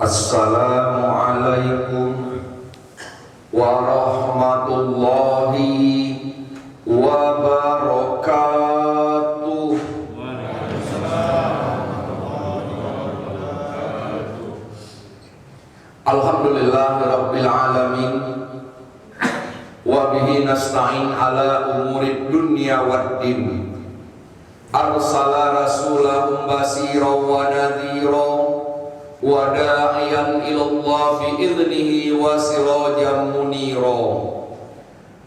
Assalamualaikum warahmatullahi wabarakatuh. Alhamdulillahirabbil alamin wa bihi nasta'in ala umurid dunya waddin. Arsala rasulahum basiran wa nadhiran wa da'iyan ilallah bi'idhnihi wa sirajan munira.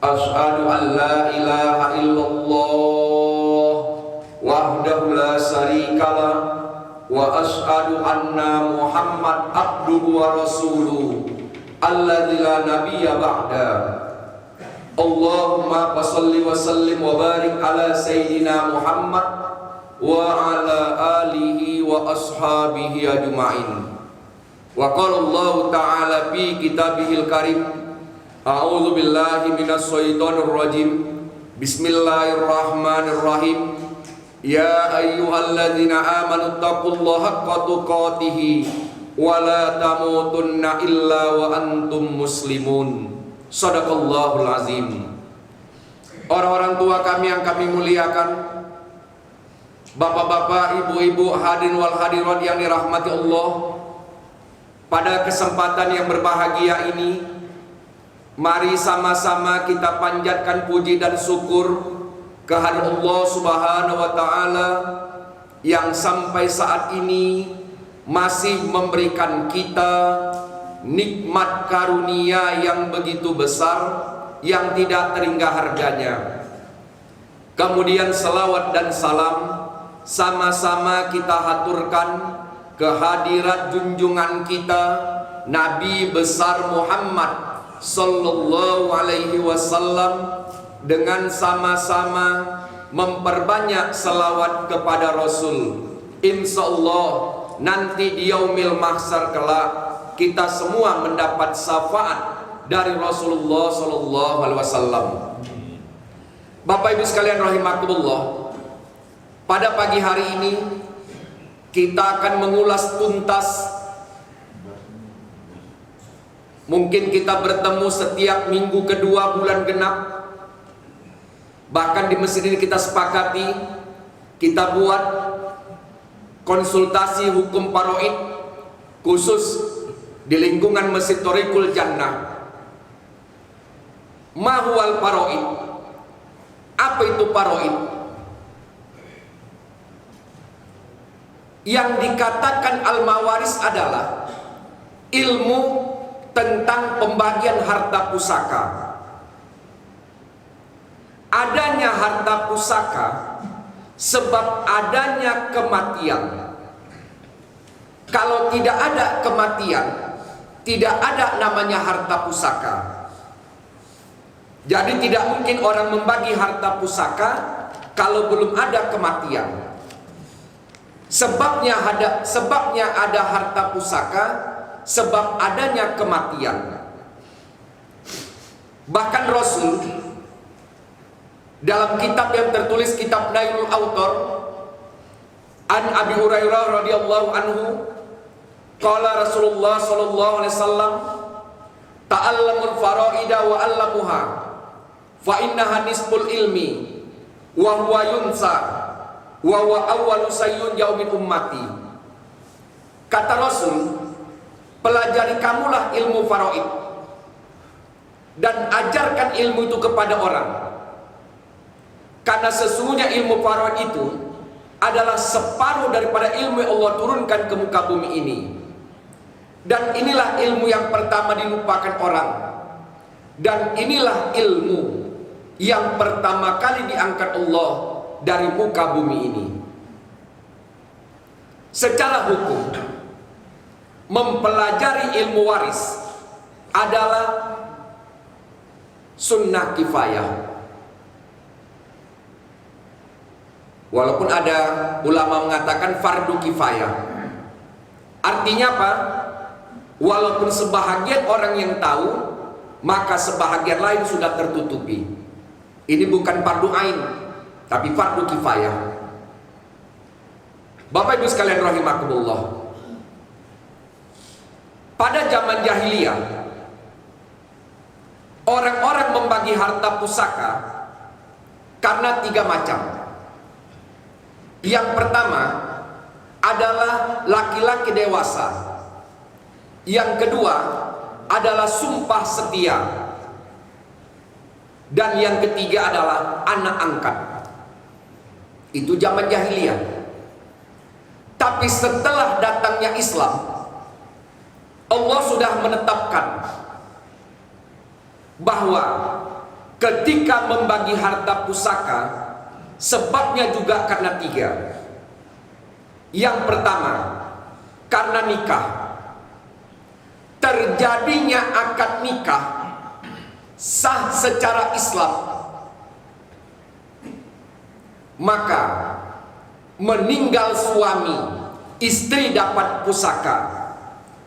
Ashhadu an la ilaha illallah wahdahu la syarikalah wa ashhadu anna Muhammad abduhu wa rasuluhu alladzi la nabiyya ba'da. Allahumma shalli wa sallim wa barik ala sayyidina Muhammad wa ala alihi wa ashabihi ajma'in. Wa qala Allah ta'ala fi kitabihil karim, a'udzu billahi minas syaitonir rajim. Bismillahirrahmanirrahim. Ya ayyuhalladzina amanu taqullaha haqqa tuqatih wa la tamutunna illa wa antum muslimun. Shadaqallahul azim. Orang-orang tua kami yang kami muliakan, bapak-bapak, ibu-ibu, hadirin wal hadirat yang dirahmati Allah, pada kesempatan yang berbahagia ini, mari sama-sama kita panjatkan puji dan syukur kehadirat Allah Subhanahu wa Ta'ala yang sampai saat ini masih memberikan kita nikmat karunia yang begitu besar yang tidak terhingga harganya. Kemudian salawat dan salam sama-sama kita haturkan kehadirat junjungan kita Nabi besar Muhammad sallallahu alaihi wasallam, dengan sama-sama memperbanyak salawat kepada Rasul. Insyaallah nanti di yaumil mahsyar kelak kita semua mendapat syafaat dari Rasulullah sallallahu alaihi wasallam. Bapak Ibu sekalian rahimakumullah, pada pagi hari ini kita akan mengulas tuntas. Mungkin kita bertemu setiap minggu kedua bulan genap. Bahkan di masjid ini kita sepakati, kita buat konsultasi hukum faraid khusus di lingkungan Masjid Thoriqul Jannah. Mahwal faraid. Apa itu faraid? Yang dikatakan al-mawaris adalah ilmu tentang pembagian harta pusaka. Adanya harta pusaka sebab adanya kematian. Kalau tidak ada kematian, tidak ada namanya harta pusaka. Jadi tidak mungkin orang membagi harta pusaka kalau belum ada kematian. Sebabnya ada harta pusaka sebab adanya kematian. Bahkan Rasul dalam kitab yang tertulis, kitab Nailul Autor, an Abi Hurairah radhiyallahu anhu, qala Rasulullah sallallahu alaihi wasallam, ta'allamul faraida wa 'allamuha fa innaha nisful ilmi wa huwa yunsa wa huwa awwalu sayyun yaumin ummati. Kata Rasul, pelajari kamulah ilmu faraid dan ajarkan ilmu itu kepada orang, karena sesungguhnya ilmu faraid itu adalah separuh daripada ilmu yang Allah turunkan ke muka bumi ini. Dan inilah ilmu yang pertama dilupakan orang, dan inilah ilmu yang pertama kali diangkat Allah dari muka bumi ini. Secara hukum, mempelajari ilmu waris adalah sunnah kifayah. Walaupun ada ulama mengatakan fardu kifayah. Artinya apa? Walaupun sebahagian orang yang tahu, maka sebahagian lain sudah tertutupi. Ini bukan fardu ain, tapi fardu kifayah. Bapak Ibu sekalian rahimakumullah, pada zaman jahiliyah, orang-orang membagi harta pusaka karena 3 macam. Yang pertama adalah laki-laki dewasa. Yang kedua adalah sumpah setia. Dan yang ketiga adalah anak angkat. Itu zaman jahiliyah. Tapi setelah datangnya Islam, Allah sudah menetapkan bahwa ketika membagi harta pusaka, sebabnya juga karena 3. Yang pertama, karena nikah. Terjadinya akad nikah sah secara Islam, maka meninggal suami, istri dapat pusaka.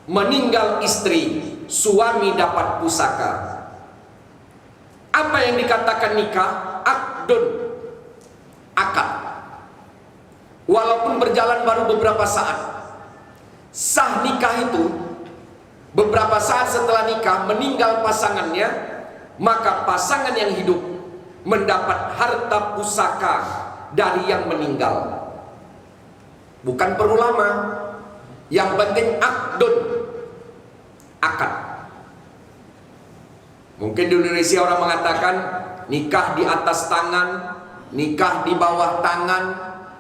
Meninggal istri, suami dapat pusaka. Apa yang dikatakan nikah? Akdun, akad. Walaupun berjalan baru beberapa saat, sah nikah itu beberapa saat setelah nikah meninggal pasangannya, maka pasangan yang hidup mendapat harta pusaka dari yang meninggal. Bukan perlu lama, yang penting akdun, akad. Mungkin di Indonesia orang mengatakan nikah di atas tangan, nikah di bawah tangan,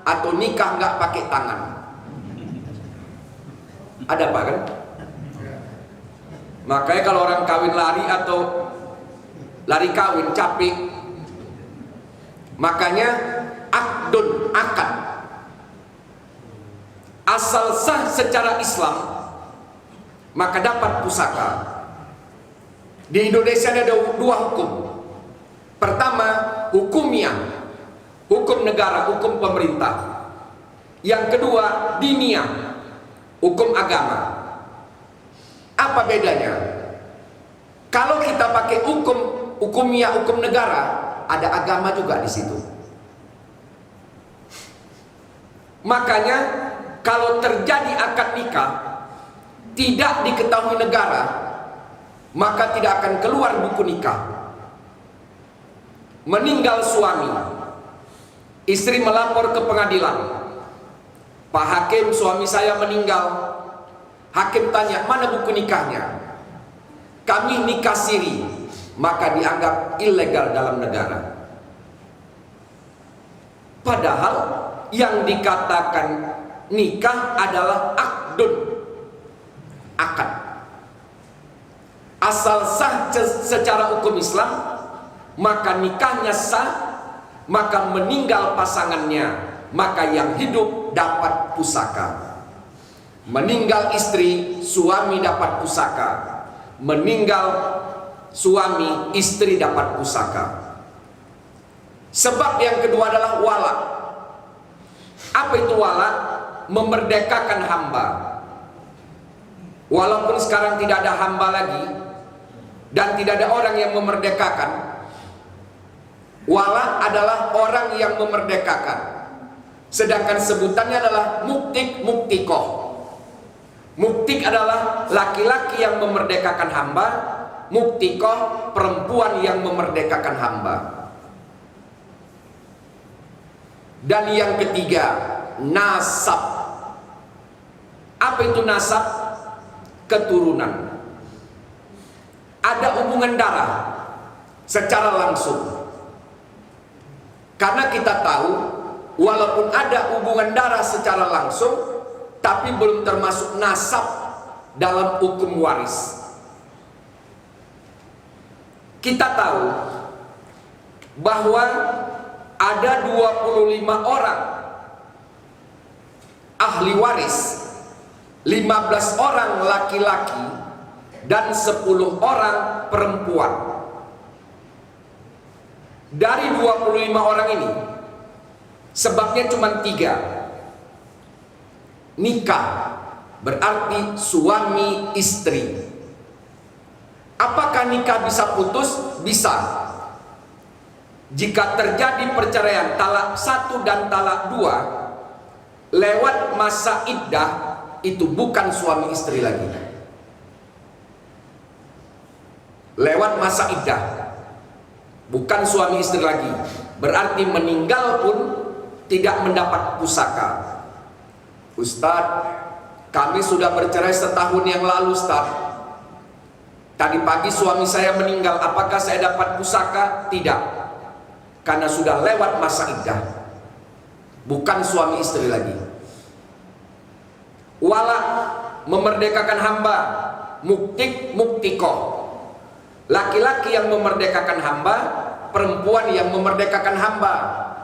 atau nikah nggak pakai tangan. Ada apa kan? Makanya kalau orang kawin lari atau lari kawin capek, makanya akdun, akad. Asal sah secara Islam, maka dapat pusaka. Di Indonesia ada 2 hukum. Pertama, hukumiyah, hukum negara, hukum pemerintah. Yang kedua, diniyah, hukum agama. Apa bedanya? Kalau kita pakai hukumiyah, hukum negara, ada agama juga di situ. Makanya kalau terjadi akad nikah tidak diketahui negara, maka tidak akan keluar buku nikah. Meninggal suami, istri melapor ke pengadilan, Pak Hakim, suami saya meninggal. Hakim tanya, mana buku nikahnya? Kami nikah siri, maka dianggap ilegal dalam negara. Padahal yang dikatakan nikah adalah akdun, akad. Asal sah secara hukum Islam, maka nikahnya sah, maka meninggal pasangannya, maka yang hidup dapat pusaka. Meninggal istri, suami dapat pusaka. Meninggal suami, istri dapat pusaka. Sebab yang kedua adalah wala. Apa itu wala? Memerdekakan hamba. Walaupun sekarang tidak ada hamba lagi dan tidak ada orang yang memerdekakan, wala adalah orang yang memerdekakan. Sedangkan sebutannya adalah muktik, muktikoh. Muktik adalah laki-laki yang memerdekakan hamba, muktikoh perempuan yang memerdekakan hamba. Dan yang ketiga, nasab. Apa itu nasab? Keturunan. Ada hubungan darah secara langsung. Karena kita tahu, walaupun ada hubungan darah secara langsung, tapi belum termasuk nasab dalam hukum waris. Kita tahu bahwa ada 25 orang ahli waris, 15 orang laki-laki dan 10 orang perempuan. Dari 25 orang ini, sebabnya cuma 3. Nikah berarti suami istri. Apakah nikah bisa putus? Bisa. Jika terjadi perceraian talak 1 dan talak 2 lewat masa iddah, itu bukan suami istri lagi. lewat masa iddah, bukan suami istri lagi, berarti meninggal pun tidak mendapat pusaka. Ustadz, kami sudah bercerai setahun yang lalu, Ustadz. Tadi pagi suami saya meninggal, apakah saya dapat pusaka? Tidak, karena sudah lewat masa iddah, bukan suami istri lagi. Wala, memerdekakan hamba, muktik muktikoh, laki-laki yang memerdekakan hamba, perempuan yang memerdekakan hamba.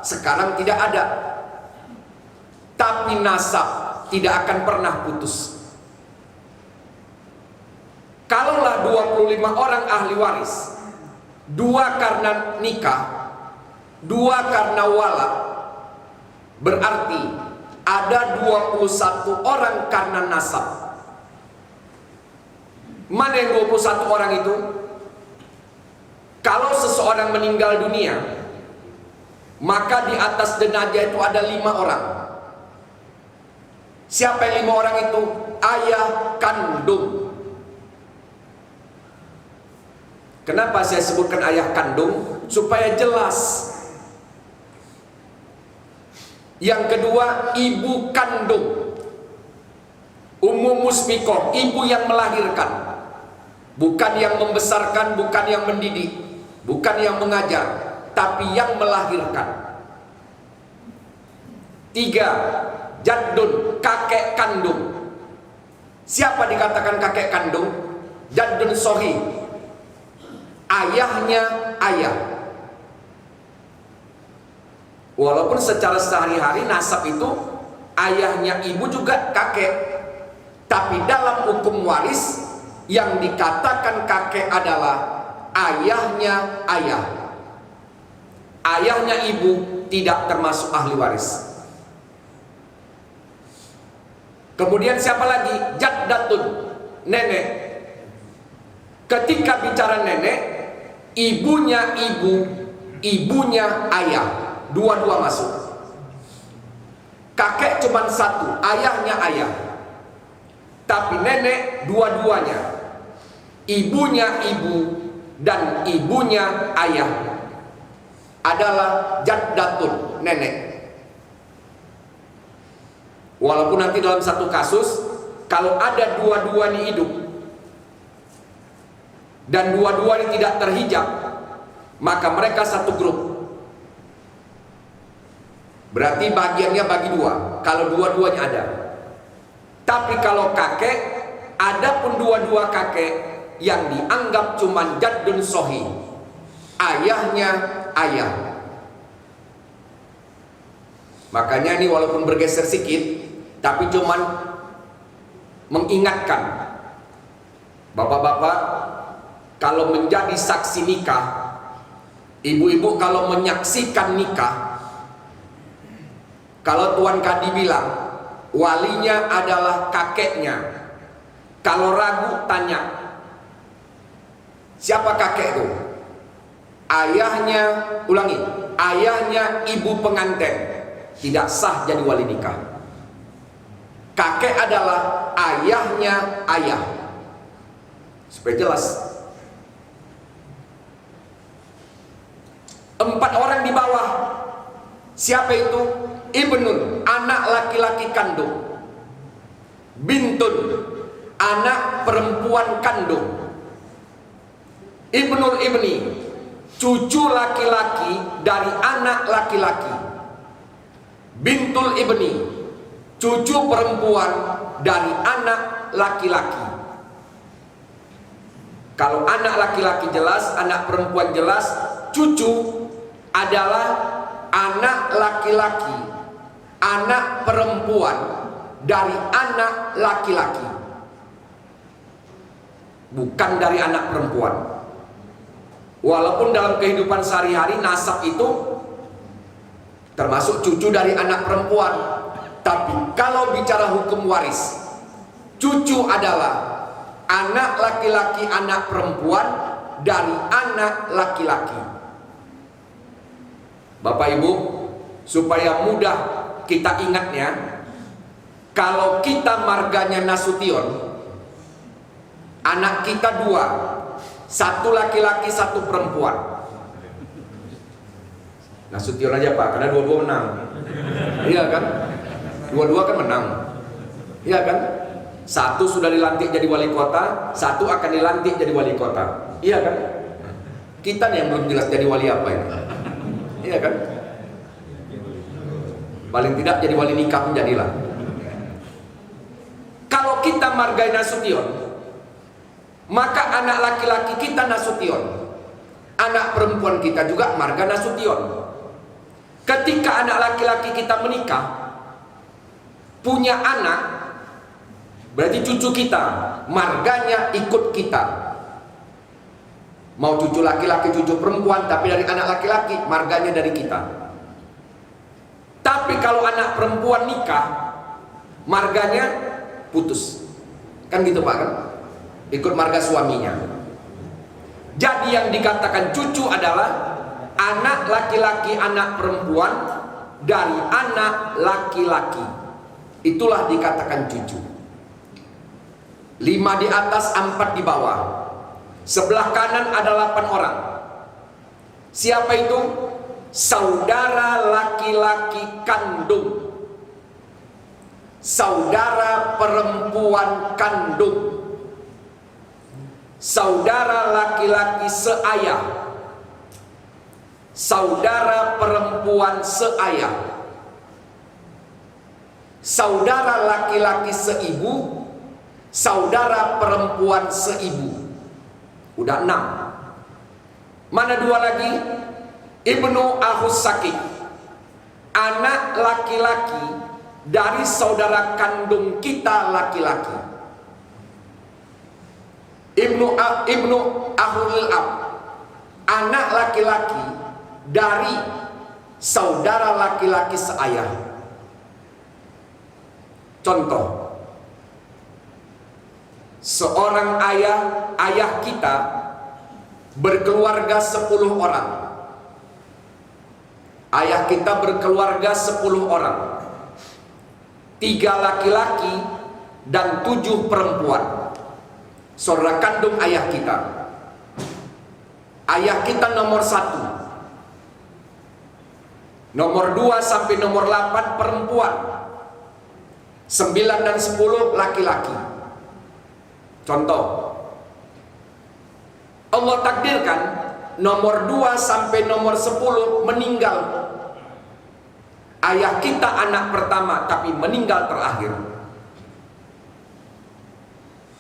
Sekarang tidak ada, tapi nasab tidak akan pernah putus. Kalaulah 25 orang ahli waris, 2 karena nikah, 2 karena wala, berarti ada 21 orang karena nasab. Mana yang 21 orang itu? Kalau seseorang meninggal dunia, maka di atas jenazah itu ada 5 orang. Siapa yang 5 orang itu? Ayah kandung. Kenapa saya sebutkan ayah kandung? Supaya jelas. Yang kedua, ibu kandung. Ummu musbikoh, ibu yang melahirkan, bukan yang membesarkan, bukan yang mendidik, bukan yang mengajar, tapi yang melahirkan. 3, jaddun, kakek kandung. Siapa dikatakan kakek kandung? Jaddun sohi, ayahnya ayah. Walaupun secara sehari-hari nasab itu ayahnya ibu juga kakek, tapi dalam hukum waris yang dikatakan kakek adalah ayahnya ayah. Ayahnya ibu tidak termasuk ahli waris. Kemudian siapa lagi? Jaddatun, nenek. Ketika bicara nenek, ibunya ibu, ibunya ayah, dua-dua masuk. Kakek cuma satu, ayahnya ayah. Tapi nenek dua-duanya, ibunya ibu dan ibunya ayah, adalah jaddatun, nenek. Walaupun nanti dalam satu kasus, kalau ada dua-duanya hidup dan dua-duanya tidak terhijab, maka mereka satu grup. Berarti bagiannya bagi 2 kalau dua-duanya ada. Tapi kalau kakek, ada pun dua-dua kakek yang dianggap cuman jaddun sohi, ayahnya ayah. Makanya ini walaupun bergeser sedikit, tapi cuman mengingatkan bapak-bapak, kalau menjadi saksi nikah, ibu-ibu kalau menyaksikan nikah, kalau Tuan Kadi bilang walinya adalah kakeknya, kalau ragu tanya, siapa kakek itu? Ayahnya, ulangi, ayahnya ibu pengantin, tidak sah jadi wali nikah. Kakek adalah ayahnya ayah. Supaya jelas. 4 orang di bawah. Siapa itu? Ibnun, anak laki-laki kandung. Bintun, anak perempuan kandung. Ibnul ibni, cucu laki-laki dari anak laki-laki. Bintul ibni, cucu perempuan dari anak laki-laki. Kalau anak laki-laki jelas, anak perempuan jelas, cucu adalah anak laki-laki, anak perempuan dari anak laki-laki, bukan dari anak perempuan. Walaupun dalam kehidupan sehari-hari nasab itu termasuk cucu dari anak perempuan, tapi kalau bicara hukum waris, cucu adalah anak laki-laki, anak perempuan dari anak laki-laki. Bapak Ibu, supaya mudah kita ingatnya, kalau kita marganya Nasution, anak kita 2, Satu laki-laki, satu perempuan. Nasution aja Pak, karena dua-dua menang. Iya kan? Dua-dua kan menang. Iya kan? Satu sudah dilantik jadi wali kota, satu akan dilantik jadi wali kota. Iya kan? Kita nih yang belum jelas jadi wali apa ini. Iya kan? Paling tidak jadi wali nikah pun jadilah. Kalau kita margai Nasution, maka anak laki-laki kita Nasution, anak perempuan kita juga marga Nasution. Ketika anak laki-laki kita menikah, punya anak, berarti cucu kita, marganya ikut kita. Mau cucu laki-laki, cucu perempuan, tapi dari anak laki-laki, marganya dari kita. Tapi kalau anak perempuan nikah, marganya putus. Kan gitu Pak kan? Ikut marga suaminya. Jadi yang dikatakan cucu adalah anak laki-laki, anak perempuan dari anak laki-laki. Itulah dikatakan cucu. 5 di atas, 4 di bawah. Sebelah kanan ada 8 orang. Siapa itu? Saudara laki-laki kandung, saudara perempuan kandung, saudara laki-laki seayah, saudara perempuan seayah, saudara laki-laki seibu, saudara perempuan seibu. Udah 6. Mana 2 lagi? Ibnu Ahus Sakik, anak laki-laki dari saudara kandung kita laki-laki. Ibnu Ahul Ab, anak laki-laki dari saudara laki-laki seayah. Contoh, seorang ayah kita berkeluarga 10 orang. Ayah kita berkeluarga 10 orang, 3 laki-laki dan 7 perempuan. Saudara kandung ayah kita. Ayah kita nomor 1, nomor 2 sampai nomor 8 perempuan, 9 dan 10 laki-laki. Contoh, Allah takdirkan nomor 2 sampai nomor 10 meninggal. Ayah kita anak pertama tapi meninggal terakhir.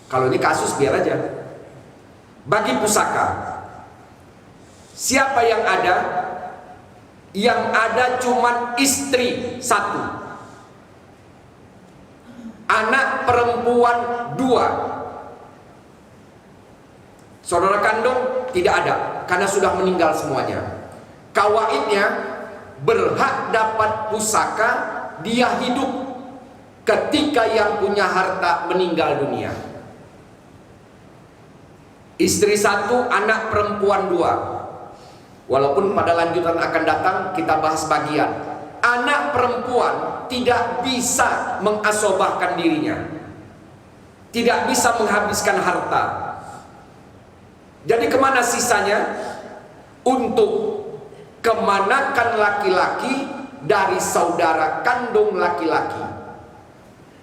Kalau ini kasus biar aja. Bagi pusaka, siapa yang ada? Yang ada cuman istri 1, anak perempuan 2. Saudara kandung tidak ada karena sudah meninggal semuanya. Kawaidnya berhak dapat pusaka dia hidup ketika yang punya harta meninggal dunia. Istri 1, anak perempuan 2. Walaupun pada lanjutan akan datang kita bahas bagian. Anak perempuan tidak bisa mengasobahkan dirinya, tidak bisa menghabiskan harta. Jadi kemana sisanya? Untuk kemanakan laki-laki dari saudara kandung laki-laki.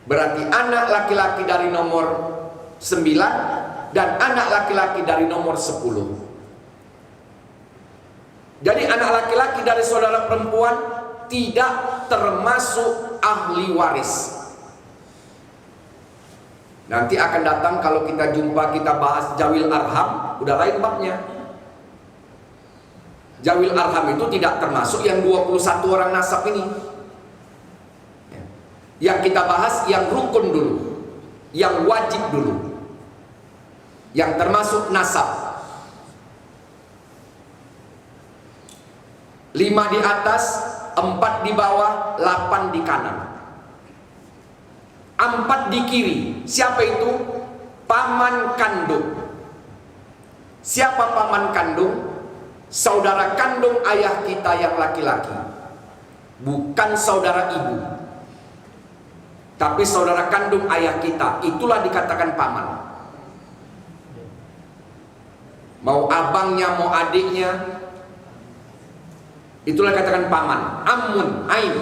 Berarti anak laki-laki dari nomor 9 dan anak laki-laki dari nomor 10. Jadi anak laki-laki dari saudara perempuan tidak termasuk ahli waris. Nanti akan datang kalau kita jumpa, kita bahas Jawil Arham, udah lain babnya. Jawil Arham itu tidak termasuk yang 21 orang nasab ini. Yang kita bahas yang rukun dulu, yang wajib dulu, yang termasuk nasab. 5 di atas, 4 di bawah, 8 di kanan. 4 di kiri. Siapa itu? Paman kandung. Siapa paman kandung? Saudara kandung ayah kita yang laki-laki, bukan saudara ibu, tapi saudara kandung ayah kita. Itulah dikatakan paman. mau abangnya, mau adiknya, itulah katakan paman. Ammun, ain,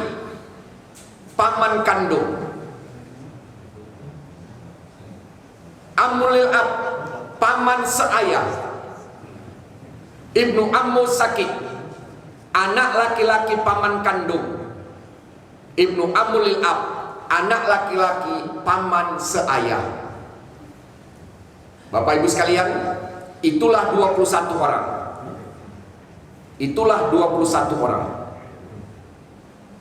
paman kandung. Ammulil ab, paman seayah. Ibnu ammu sakit, anak laki-laki paman kandung. Ibnu ammulil ab, anak laki-laki paman seayah. Bapak Ibu sekalian, itulah 21 orang. Itulah 21 orang.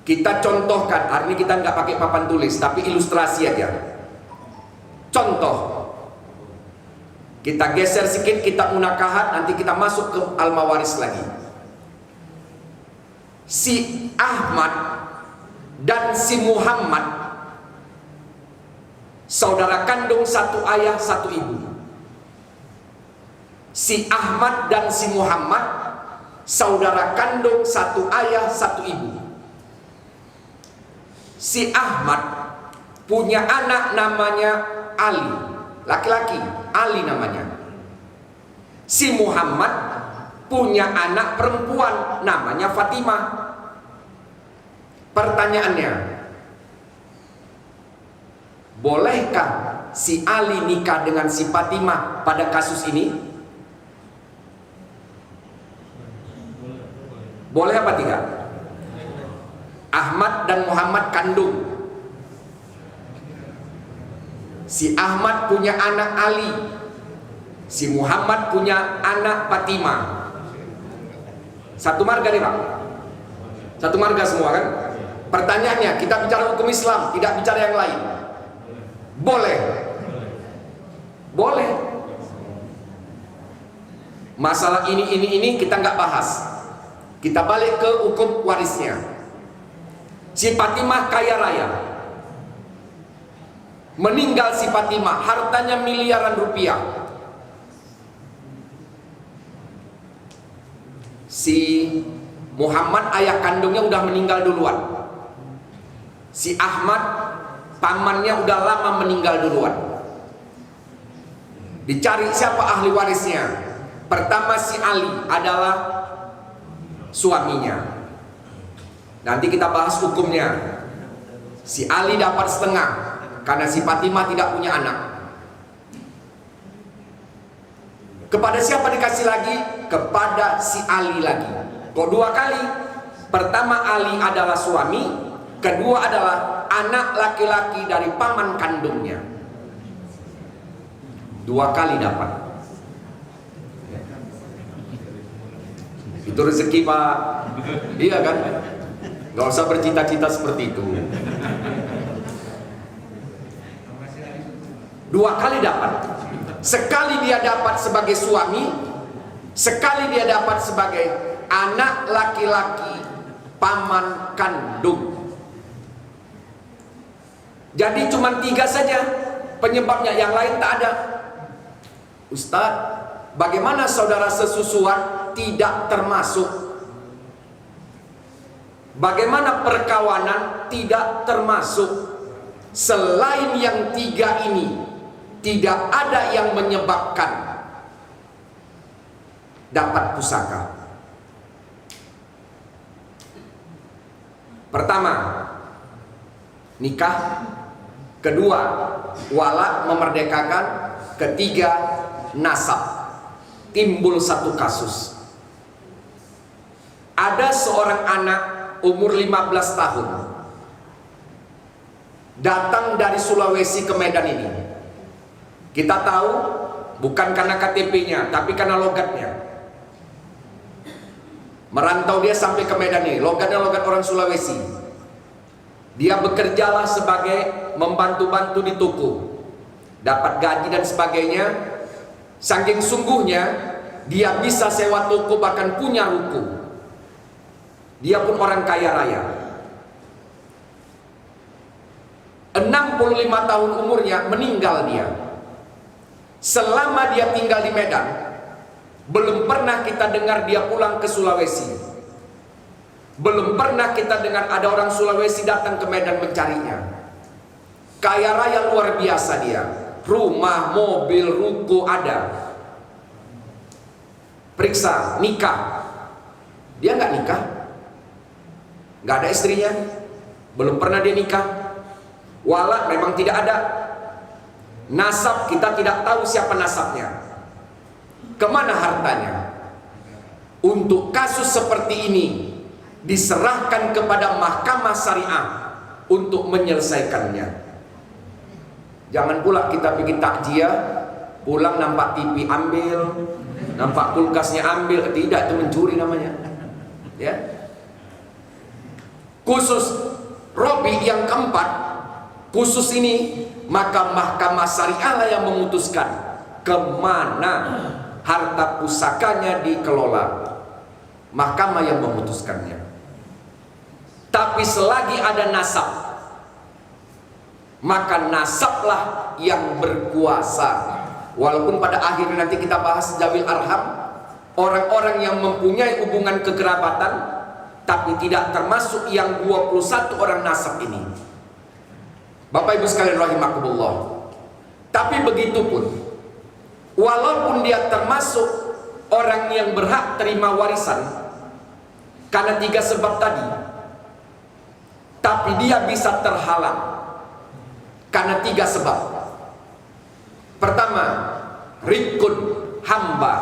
Kita contohkan, hari ini kita nggak pakai papan tulis, tapi ilustrasi aja. Contoh. Kita geser sedikit, kita munakahat, nanti kita masuk ke al-mawaris lagi. Si Ahmad dan si Muhammad, saudara kandung satu ayah satu ibu. Si Ahmad dan si Muhammad, saudara kandung satu ayah satu ibu. Si Ahmad punya anak namanya Ali, laki-laki, Ali namanya. Si Muhammad punya anak perempuan namanya Fatimah. Pertanyaannya, bolehkah si Ali nikah dengan si Fatimah pada kasus ini? Boleh apa tidak? Ahmad dan Muhammad kandung. Si Ahmad punya anak Ali, si Muhammad punya anak Fatimah. Satu marga nih Pak, satu marga semua kan? Pertanyaannya, kita bicara hukum Islam, tidak bicara yang lain. Boleh? Boleh. Masalah ini kita nggak bahas. Kita balik ke hukum warisnya. Si Fatimah kaya raya, meninggal si Fatimah, hartanya miliaran rupiah. Si Muhammad ayah kandungnya udah meninggal duluan. Si Ahmad pamannya udah lama meninggal duluan. Dicari siapa ahli warisnya. Pertama si Ali adalah suaminya. Nanti kita bahas hukumnya. Si Ali dapat setengah karena si Fatimah tidak punya anak. Kepada siapa dikasih lagi? Kepada si Ali lagi. Kok dua kali? Pertama Ali adalah suami, kedua adalah anak laki-laki dari paman kandungnya. Dua kali dapat. Itu rezeki Pak. Iya kan? Gak usah bercita-cita seperti itu. Dua kali dapat. Sekali dia dapat sebagai suami, sekali dia dapat sebagai anak laki-laki paman kandung. Jadi cuma 3 saja penyebabnya, yang lain tak ada. Ustadz, bagaimana saudara sesusuan tidak termasuk? Bagaimana perkawanan tidak termasuk? Selain yang 3 ini, tidak ada yang menyebabkan dapat pusaka. Pertama, nikah. Kedua, wala, memerdekakan. Ketiga, nasab. Timbul satu kasus. Ada seorang anak umur 15 tahun datang dari Sulawesi ke Medan ini. Kita tahu bukan karena KTP-nya, tapi karena logatnya. Merantau dia sampai ke Medan ini, logatnya logat orang Sulawesi. Dia bekerjalah sebagai membantu-bantu di toko, dapat gaji dan sebagainya. Saking sungguhnya dia bisa sewa toko, bahkan punya ruko. Dia pun orang kaya raya. 65 tahun umurnya meninggal dia. Selama dia tinggal di Medan, belum pernah kita dengar dia pulang ke Sulawesi. Belum pernah kita dengar ada orang Sulawesi datang ke Medan mencarinya. Kaya raya luar biasa dia. Rumah, mobil, ruko ada. periksa nikah, dia nggak nikah, nggak ada istrinya, belum pernah dia nikah, walad memang tidak ada, nasab kita tidak tahu siapa nasabnya, kemana hartanya. Untuk kasus seperti ini diserahkan kepada mahkamah syariah untuk menyelesaikannya. Jangan pula kita bikin takjiah, pulang nampak TV ambil, nampak kulkasnya ambil, tidak, itu mencuri namanya. Ya. Khusus Robi yang keempat, khusus ini, maka mahkamah syariah lah yang memutuskan kemana harta pusakanya dikelola. Mahkamah yang memutuskannya. Tapi selagi ada nasab, maka nasablah yang berkuasa. Walaupun pada akhirnya nanti kita bahas Zawil Arham, orang-orang yang mempunyai hubungan kekerabatan tapi tidak termasuk yang 21 orang nasab ini. Bapak Ibu sekalian rahimakumullah. Tapi begitu pun, walaupun dia termasuk orang yang berhak terima warisan karena 3 sebab tadi, tapi dia bisa terhalang karena 3 sebab. Pertama, rikun, hamba.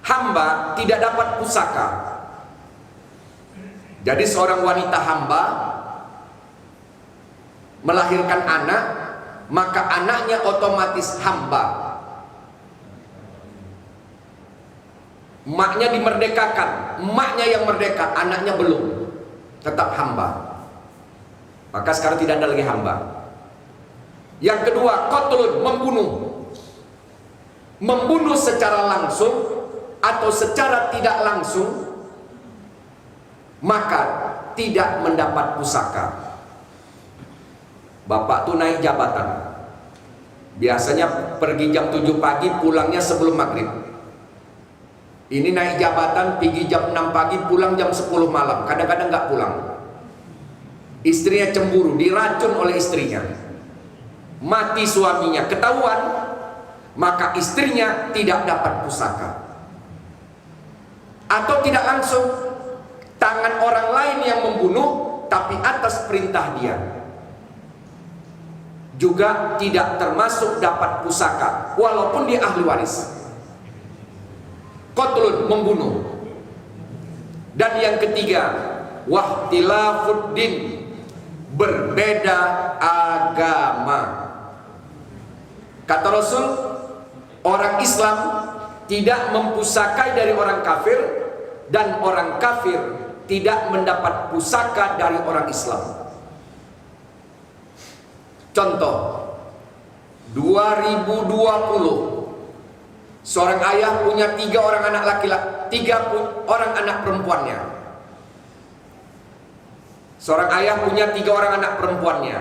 Hamba tidak dapat pusaka. Jadi seorang wanita hamba melahirkan anak, maka anaknya otomatis hamba. Maknya dimerdekakan, emaknya yang merdeka, anaknya belum, tetap hamba. Maka sekarang tidak ada lagi hamba. Yang kedua, qatlun, membunuh. Membunuh secara langsung atau secara tidak langsung, maka tidak mendapat pusaka. Bapak tuh naik jabatan, biasanya pergi jam 7 pagi, pulangnya sebelum maghrib. Ini naik jabatan, pergi jam 6 pagi, pulang jam 10 malam. Kadang-kadang nggak pulang. Istrinya cemburu, diracun oleh istrinya. Mati suaminya, ketahuan, maka istrinya tidak dapat pusaka. Atau tidak langsung, tangan orang lain yang membunuh, tapi atas perintah dia, juga tidak termasuk dapat pusaka, walaupun dia ahli waris. Qatlun, membunuh. Dan yang ketiga, wahtilafuddin, berbeda agama. Kata Rasul, orang Islam tidak mempusakai dari orang kafir, dan orang kafir tidak mendapat pusaka dari orang Islam. Contoh, 2020 seorang ayah punya 3 orang anak laki-laki, 3 orang anak perempuannya. Seorang ayah punya 3 orang anak perempuannya.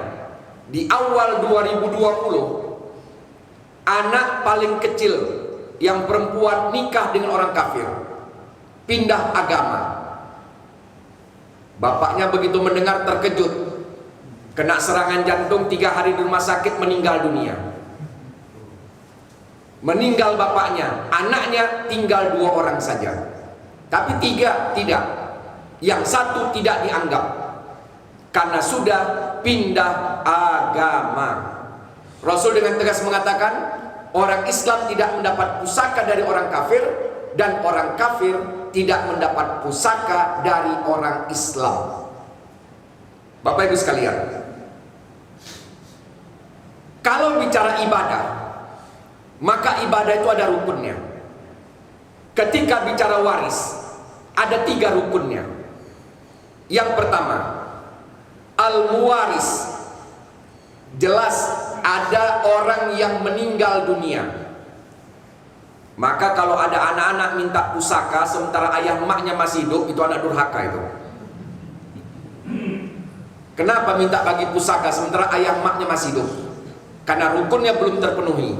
Di awal 2020, anak paling kecil yang perempuan nikah dengan orang kafir, pindah agama. Bapaknya begitu mendengar terkejut, kena serangan jantung, 3 hari di rumah sakit, meninggal dunia. Meninggal bapaknya, anaknya tinggal 2 orang saja. Tapi 3 tidak. Yang 1 tidak dianggap karena sudah pindah agama. Rasul dengan tegas mengatakan, orang Islam tidak mendapat pusaka dari orang kafir, dan orang kafir tidak mendapat pusaka dari orang Islam. Bapak Ibu sekalian, kalau bicara ibadah, maka ibadah itu ada rukunnya. Ketika bicara waris, ada 3 rukunnya. Yang pertama, al-muwaris. Jelas ada orang yang meninggal dunia. Maka kalau ada anak-anak minta pusaka sementara ayah emaknya masih hidup, itu anak durhaka itu. Kenapa minta bagi pusaka sementara ayah emaknya masih hidup? Karena rukunnya belum terpenuhi.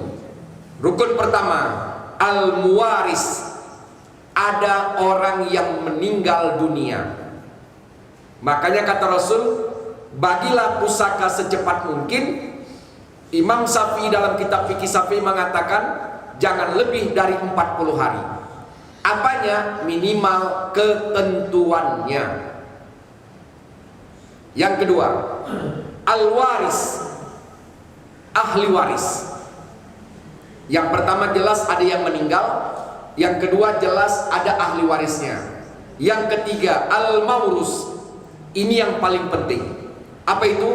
Rukun pertama, al-muwaris. Ada orang yang meninggal dunia. Makanya kata Rasul, bagilah pusaka secepat mungkin. Imam Syafi'i dalam kitab fikih Syafi'i mengatakan, jangan lebih dari 40 hari. Apanya? Minimal ketentuannya. Yang kedua, al-waris, ahli waris. Yang pertama jelas ada yang meninggal, yang kedua jelas ada ahli warisnya. Yang ketiga, al-maurus. Ini yang paling penting. Apa itu?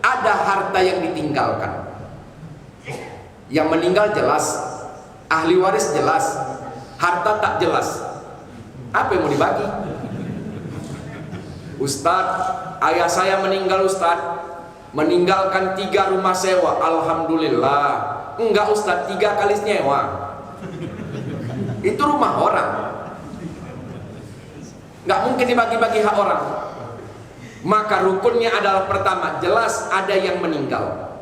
Ada harta yang ditinggalkan. Yang meninggal jelas, ahli waris jelas, harta tak jelas. Apa yang mau dibagi? Ustadz, ayah saya meninggal Ustadz, meninggalkan 3 rumah sewa. Alhamdulillah. Enggak Ustadz, 3 kali nyewa. Itu rumah orang. Enggak mungkin dibagi-bagi hak orang. Maka rukunnya adalah pertama, jelas ada yang meninggal.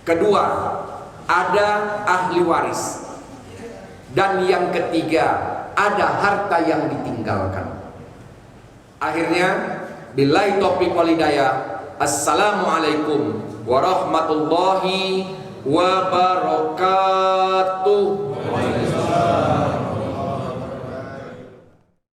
Kedua, ada ahli waris. Dan yang ketiga, ada harta yang ditinggalkan. Akhirnya, billahi taufiq wal hidayah. Assalamualaikum warahmatullahi wabarakatuh.